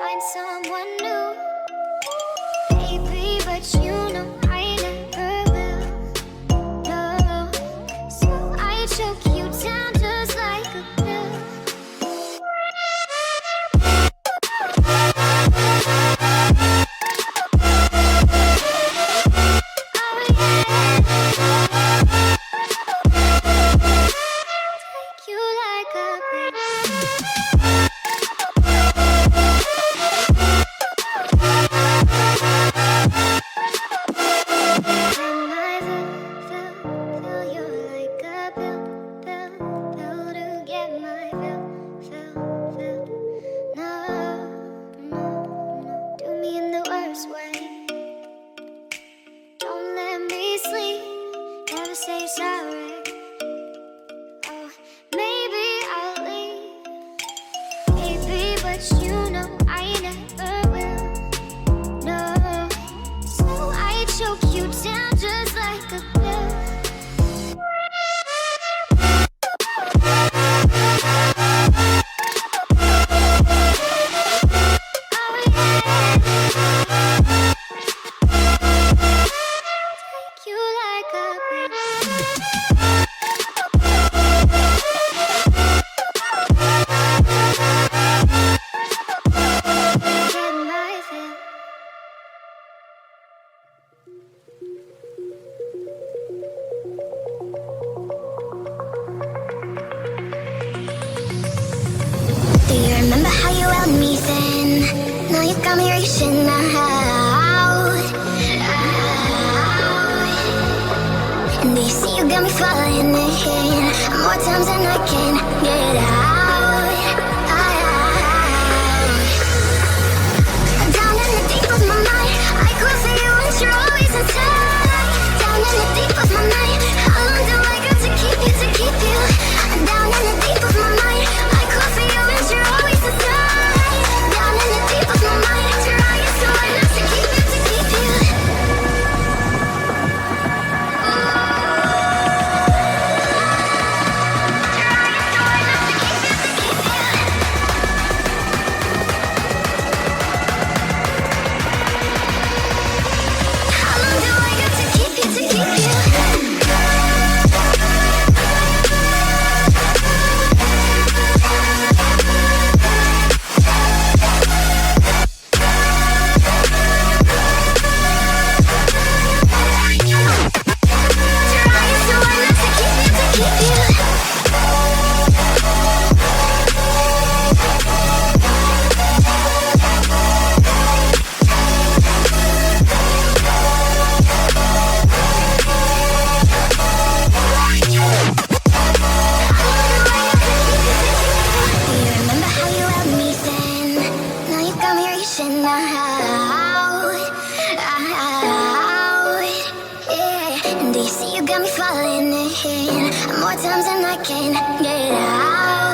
find someone new, baby, but you know I never will. No, so I choke you down just like a pill. Take you like a pill. Say sorry. Oh, maybe I'll leave, baby, but you know I never will. No, so I choke you down just like a pill. Do you remember how you held me then? Now you got me reaching out. And do you see you got me falling in more times than I can get out. Down in the deep of my mind, I call for you and you're always inside. Down in the deep of my mind, how long do I got to keep you, to keep you? Down in the deep of my mind, I call for you and you're always inside. Down in the deep of my mind, trying so hard not to keep you, to keep you. How long do I got to keep you, to keep you? Trying so hard not to keep you, to keep you. Do you remember how you held me then? Now you got me reaching out. Yeah. And do you see you got me falling in more times than I can get out.